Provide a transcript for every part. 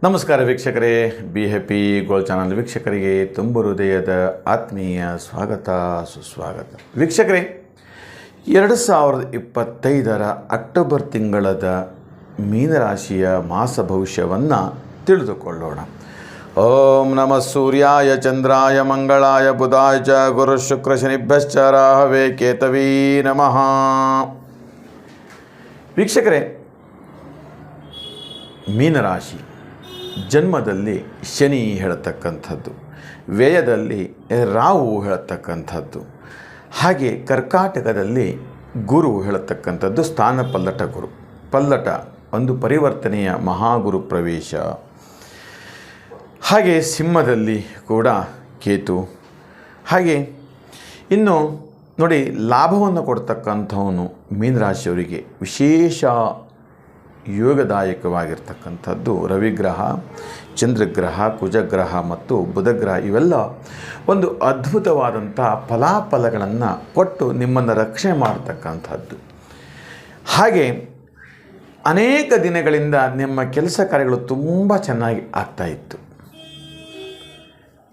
ನಮಸ್ಕಾರ ವೀಕ್ಷಕರೇ, be happy gold channel ವೀಕ್ಷಕರಿಗೆ ತುಂಬ ಹೃದಯದ ಆತ್ಮೀಯ ಸ್ವಾಗತ ಸುಸ್ವಾಗತ. ವೀಕ್ಷಕರೇ, 2025 ಅಕ್ಟೋಬರ್ ತಿಂಗಳದ ಮೀನರಾಶಿಯ ಮಾಸ ಭವಿಷ್ಯವನ್ನು ತಿಳಿದುಕೊಳ್ಳೋಣ. ಓಂ ನಮಃ ಸೂರ್ಯಾಯ ಚಂದ್ರಾಯ ಮಂಗಳಾಯ ಬುಧಾಯ ಚ ಗುರು ಶುಕ್ರ ಶನಿಭ್ಯಶ್ಚ ರಾಹವೇ ಕೇತವೇ ನಮಃ. ವೀಕ್ಷಕರೇ, ಮೀನರಾಶಿ ಜನ್ಮದಲ್ಲಿ ಶನಿ ಹೇಳತಕ್ಕಂಥದ್ದು, ವ್ಯಯದಲ್ಲಿ ರಾಹು ಹೇಳತಕ್ಕಂಥದ್ದು, ಹಾಗೆ ಕರ್ಕಾಟಕದಲ್ಲಿ ಗುರು ಹೇಳತಕ್ಕಂಥದ್ದು ಸ್ಥಾನ ಪಲ್ಲಟ ಗುರು. ಪಲ್ಲಟ ಒಂದು ಪರಿವರ್ತನೆಯ ಮಹಾಗುರು ಪ್ರವೇಶ. ಹಾಗೆ ಸಿಂಹದಲ್ಲಿ ಕೂಡ ಕೇತು. ಹಾಗೆ ಇನ್ನು ನೋಡಿ, ಲಾಭವನ್ನು ಕೊಡ್ತಕ್ಕಂಥವನು ಮೀನರಾಶಿಯವರಿಗೆ ವಿಶೇಷ ಯೋಗದಾಯಕವಾಗಿರ್ತಕ್ಕಂಥದ್ದು ರವಿಗ್ರಹ, ಚಂದ್ರಗ್ರಹ, ಕುಜಗ್ರಹ ಮತ್ತು ಬುಧಗ್ರಹ. ಇವೆಲ್ಲ ಒಂದು ಅದ್ಭುತವಾದಂಥ ಫಲಾಫಲಗಳನ್ನು ಕೊಟ್ಟು ನಿಮ್ಮನ್ನು ರಕ್ಷಣೆ ಮಾಡತಕ್ಕಂಥದ್ದು. ಹಾಗೆ ಅನೇಕ ದಿನಗಳಿಂದ ನಿಮ್ಮ ಕೆಲಸ ಕಾರ್ಯಗಳು ತುಂಬ ಚೆನ್ನಾಗಿ ಆಗ್ತಾಯಿತ್ತು,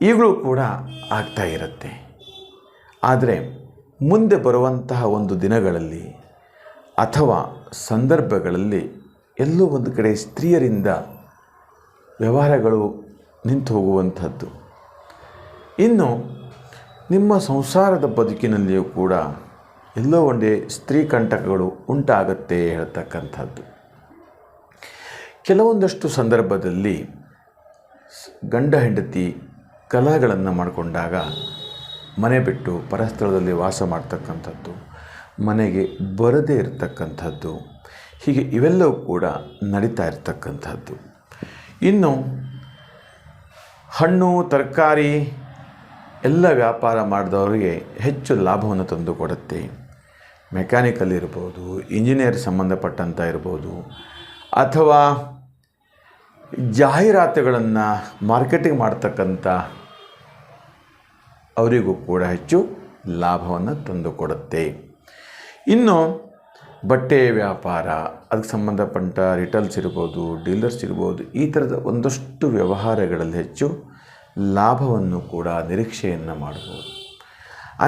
ಈಗಲೂ ಕೂಡ ಆಗ್ತಾ ಇರುತ್ತೆ. ಆದರೆ ಮುಂದೆ ಬರುವಂತಹ ಒಂದು ದಿನಗಳಲ್ಲಿ ಅಥವಾ ಸಂದರ್ಭಗಳಲ್ಲಿ ಎಲ್ಲೋ ಒಂದು ಕಡೆ ಸ್ತ್ರೀಯರಿಂದ ವ್ಯವಹಾರಗಳು ನಿಂತು ಹೋಗುವಂಥದ್ದು. ಇನ್ನು ನಿಮ್ಮ ಸಂಸಾರದ ಬದುಕಿನಲ್ಲಿಯೂ ಕೂಡ ಎಲ್ಲೋ ಒಂದೇ ಸ್ತ್ರೀ ಕಂಟಕಗಳು ಉಂಟಾಗುತ್ತೆ ಹೇಳ್ತಕ್ಕಂಥದ್ದು. ಕೆಲವೊಂದಷ್ಟು ಸಂದರ್ಭದಲ್ಲಿ ಗಂಡ ಹೆಂಡತಿ ಕಲಹಗಳನ್ನು ಮಾಡಿಕೊಂಡಾಗ ಮನೆ ಬಿಟ್ಟು ಪರಸ್ಥಳದಲ್ಲಿ ವಾಸ ಮಾಡ್ತಕ್ಕಂಥದ್ದು, ಮನೆಗೆ ಬರದೇ ಇರತಕ್ಕಂಥದ್ದು, ಹೀಗೆ ಇವೆಲ್ಲವೂ ಕೂಡ ನಡೀತಾ ಇರತಕ್ಕಂಥದ್ದು. ಇನ್ನು ಹಣ್ಣು ತರಕಾರಿ ಎಲ್ಲ ವ್ಯಾಪಾರ ಮಾಡಿದವರಿಗೆ ಹೆಚ್ಚು ಲಾಭವನ್ನು ತಂದುಕೊಡುತ್ತೆ. ಮೆಕ್ಯಾನಿಕಲ್ ಇರ್ಬೋದು, ಇಂಜಿನಿಯರ್ ಸಂಬಂಧಪಟ್ಟಂಥ ಇರ್ಬೋದು, ಅಥವಾ ಜಾಹೀರಾತುಗಳನ್ನು ಮಾರ್ಕೆಟಿಂಗ್ ಮಾಡ್ತಕ್ಕಂಥ ಅವರಿಗೂ ಕೂಡ ಹೆಚ್ಚು ಲಾಭವನ್ನು ತಂದುಕೊಡುತ್ತೆ. ಇನ್ನು ಬಟ್ಟೆ ವ್ಯಾಪಾರ, ಅದಕ್ಕೆ ಸಂಬಂಧಪಟ್ಟ ರಿಟೇಲ್ಸ್ ಇರ್ಬೋದು, ಡೀಲರ್ಸ್ ಇರ್ಬೋದು, ಈ ಥರದ ಒಂದಷ್ಟು ವ್ಯವಹಾರಗಳಲ್ಲಿ ಹೆಚ್ಚು ಲಾಭವನ್ನು ಕೂಡ ನಿರೀಕ್ಷೆಯನ್ನು ಮಾಡ್ಬೋದು.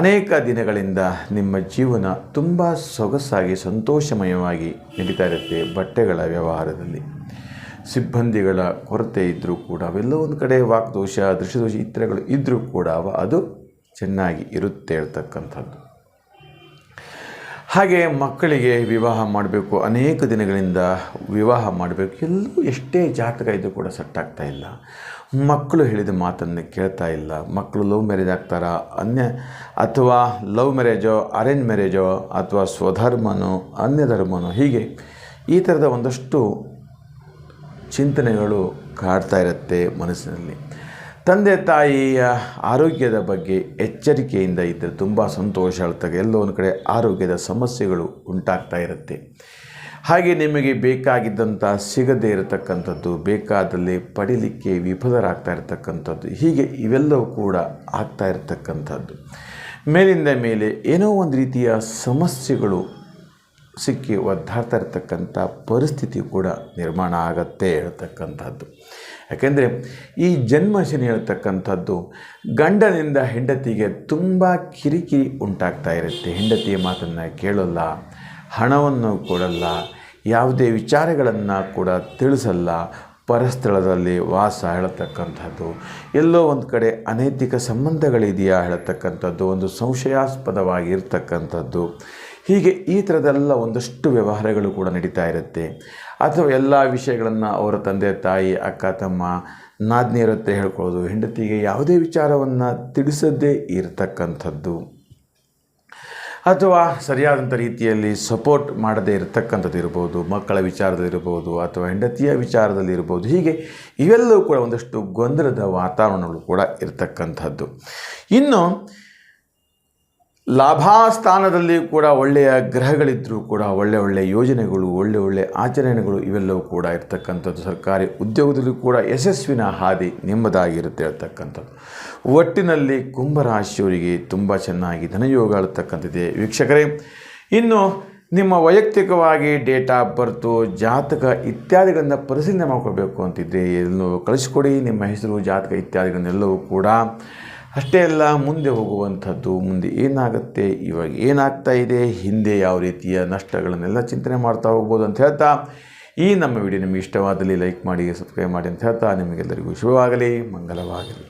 ಅನೇಕ ದಿನಗಳಿಂದ ನಿಮ್ಮ ಜೀವನ ತುಂಬ ಸೊಗಸಾಗಿ ಸಂತೋಷಮಯವಾಗಿ ನಡೀತಾ ಇರುತ್ತೆ. ಬಟ್ಟೆಗಳ ವ್ಯವಹಾರದಲ್ಲಿ ಸಿಬ್ಬಂದಿಗಳ ಕೊರತೆ ಇದ್ದರೂ ಕೂಡ ಅವೆಲ್ಲ ಒಂದು ಕಡೆ ವಾಕ್ದೋಷ, ದೃಶ್ಯದೋಷ ಇತರಗಳು ಇದ್ದರೂ ಕೂಡ ಅದು ಚೆನ್ನಾಗಿ ಇರುತ್ತೆ ಇರ್ತಕ್ಕಂಥದ್ದು. ಹಾಗೆ ಮಕ್ಕಳಿಗೆ ವಿವಾಹ ಮಾಡಬೇಕು, ಅನೇಕ ದಿನಗಳಿಂದ ವಿವಾಹ ಮಾಡಬೇಕು, ಎಲ್ಲೂ ಎಷ್ಟೇ ಜಾತಕ ಇದ್ದರೂ ಕೂಡ ಸೆಟ್ ಆಗ್ತಾ ಇಲ್ಲ. ಮಕ್ಕಳು ಹೇಳಿದ ಮಾತನ್ನು ಕೇಳ್ತಾ ಇಲ್ಲ. ಮಕ್ಕಳು ಲವ್ ಮ್ಯಾರೇಜ್ ಆಗ್ತಾರಾ, ಅಥವಾ ಲವ್ ಮ್ಯಾರೇಜೋ, ಅರೇಂಜ್ ಮ್ಯಾರೇಜೋ, ಅಥವಾ ಸ್ವಧರ್ಮನೋ ಅನ್ಯ ಧರ್ಮನೋ, ಹೀಗೆ ಈ ಥರದ ಒಂದಷ್ಟು ಚಿಂತನೆಗಳು ಕಾಡ್ತಾ ಇರುತ್ತೆ ಮನಸ್ಸಿನಲ್ಲಿ. ತಂದೆ ತಾಯಿಯ ಆರೋಗ್ಯದ ಬಗ್ಗೆ ಎಚ್ಚರಿಕೆಯಿಂದ ಇದ್ದರೆ ತುಂಬ ಸಂತೋಷ ಆಗ್ತದೆ. ಎಲ್ಲೋ ಒಂದು ಕಡೆ ಆರೋಗ್ಯದ ಸಮಸ್ಯೆಗಳು ಉಂಟಾಗ್ತಾ ಇರುತ್ತೆ. ಹಾಗೆ ನಿಮಗೆ ಬೇಕಾಗಿದ್ದಂಥ ಸಿಗದೇ ಇರತಕ್ಕಂಥದ್ದು, ಬೇಕಾದಲ್ಲಿ ಪಡೀಲಿಕ್ಕೆ ವಿಫಲರಾಗ್ತಾ ಇರತಕ್ಕಂಥದ್ದು, ಹೀಗೆ ಇವೆಲ್ಲವೂ ಕೂಡ ಆಗ್ತಾ ಇರತಕ್ಕಂಥದ್ದು. ಮೇಲಿಂದ ಮೇಲೆ ಏನೋ ಒಂದು ರೀತಿಯ ಸಮಸ್ಯೆಗಳು ಸಿಕ್ಕಿ ಒದ್ದಾಡ್ತಾ ಇರತಕ್ಕಂಥ ಪರಿಸ್ಥಿತಿ ಕೂಡ ನಿರ್ಮಾಣ ಆಗತ್ತೆ ಹೇಳ್ತಕ್ಕಂಥದ್ದು. ಯಾಕೆಂದರೆ ಈ ಜನ್ಮ ಶನಿ ಹೇಳ್ತಕ್ಕಂಥದ್ದು ಗಂಡನಿಂದ ಹೆಂಡತಿಗೆ ತುಂಬ ಕಿರಿಕಿರಿ ಉಂಟಾಗ್ತಾ ಇರುತ್ತೆ. ಹೆಂಡತಿಯ ಮಾತನ್ನು ಕೇಳಲ್ಲ, ಹಣವನ್ನು ಕೊಡಲ್ಲ, ಯಾವುದೇ ವಿಚಾರಗಳನ್ನು ಕೂಡ ತಿಳಿಸಲ್ಲ, ಪರಸ್ಥಳದಲ್ಲಿ ವಾಸ ಹೇಳತಕ್ಕಂಥದ್ದು, ಎಲ್ಲೋ ಒಂದು ಕಡೆ ಅನೈತಿಕ ಸಂಬಂಧಗಳಿದೆಯಾ ಹೇಳತಕ್ಕಂಥದ್ದು, ಒಂದು ಸಂಶಯಾಸ್ಪದವಾಗಿರ್ತಕ್ಕಂಥದ್ದು, ಹೀಗೆ ಈ ಥರದೆಲ್ಲ ಒಂದಷ್ಟು ವ್ಯವಹಾರಗಳು ಕೂಡ ನಡೀತಾ ಇರುತ್ತೆ. ಅಥವಾ ಎಲ್ಲ ವಿಷಯಗಳನ್ನು ಅವರ ತಂದೆ ತಾಯಿ, ಅಕ್ಕ ತಮ್ಮ, ನಾದಿನಿಯರ ಹತ್ರ ಹೇಳ್ಕೊಳ್ಳೋದು, ಹೆಂಡತಿಗೆ ಯಾವುದೇ ವಿಚಾರವನ್ನು ತಿಳಿಸದೇ ಇರತಕ್ಕಂಥದ್ದು, ಅಥವಾ ಸರಿಯಾದಂಥ ರೀತಿಯಲ್ಲಿ ಸಪೋರ್ಟ್ ಮಾಡದೇ ಇರತಕ್ಕಂಥದ್ದು ಇರ್ಬೋದು, ಮಕ್ಕಳ ವಿಚಾರದಲ್ಲಿರ್ಬೋದು, ಅಥವಾ ಹೆಂಡತಿಯ ವಿಚಾರದಲ್ಲಿರ್ಬೋದು. ಹೀಗೆ ಇವೆಲ್ಲವೂ ಕೂಡ ಒಂದಷ್ಟು ಗೊಂದಲದ ವಾತಾವರಣಗಳು ಕೂಡ ಇರತಕ್ಕಂಥದ್ದು. ಇನ್ನು ಲಾಭಾಸ್ಥಾನದಲ್ಲಿ ಕೂಡ ಒಳ್ಳೆಯ ಗ್ರಹಗಳಿದ್ದರೂ ಕೂಡ ಒಳ್ಳೆಯ ಯೋಜನೆಗಳು, ಒಳ್ಳೆಯ ಆಚರಣೆಗಳು ಇವೆಲ್ಲವೂ ಕೂಡ ಇರ್ತಕ್ಕಂಥದ್ದು. ಸರ್ಕಾರಿ ಉದ್ಯೋಗದಲ್ಲೂ ಕೂಡ ಯಶಸ್ವಿನ ಹಾದಿ ನಿಮ್ಮದಾಗಿರುತ್ತೆ ಇರ್ತಕ್ಕಂಥದ್ದು. ಒಟ್ಟಿನಲ್ಲಿ ಕುಂಭರಾಶಿಯವರಿಗೆ ತುಂಬ ಚೆನ್ನಾಗಿ ಧನಯೋಗ ಇರತಕ್ಕಂಥದ್ದಿದೆ ವೀಕ್ಷಕರೇ. ಇನ್ನು ನಿಮ್ಮ ವೈಯಕ್ತಿಕವಾಗಿ ಡೇಟ್ ಆಫ್ ಬರ್ತು, ಜಾತಕ ಇತ್ಯಾದಿಗಳನ್ನು ಪರಿಶೀಲನೆ ಮಾಡ್ಕೋಬೇಕು ಅಂತಿದ್ದರೆ ಎಲ್ಲೂ ಕಳಿಸ್ಕೊಡಿ. ನಿಮ್ಮ ಹೆಸರು, ಜಾತಕ ಇತ್ಯಾದಿಗಳನ್ನೆಲ್ಲವೂ ಕೂಡ. ಅಷ್ಟೇ ಅಲ್ಲ, ಮುಂದೆ ಹೋಗುವಂಥದ್ದು, ಮುಂದೆ ಏನಾಗುತ್ತೆ, ಇವಾಗ ಏನಾಗ್ತಾ ಇದೆ, ಹಿಂದೆ ಯಾವ ರೀತಿಯ ನಷ್ಟಗಳನ್ನೆಲ್ಲ ಚಿಂತನೆ ಮಾಡ್ತಾ ಹೋಗ್ಬೋದು ಅಂತ ಹೇಳ್ತಾ, ಈ ನಮ್ಮ ವಿಡಿಯೋ ನಿಮಗೆ ಇಷ್ಟವಾದಲ್ಲಿ ಲೈಕ್ ಮಾಡಿ, ಸಬ್ಸ್ಕ್ರೈಬ್ ಮಾಡಿ ಅಂತ ಹೇಳ್ತಾ, ನಿಮಗೆಲ್ಲರಿಗೂ ಶುಭವಾಗಲಿ, ಮಂಗಲವಾಗಲಿ.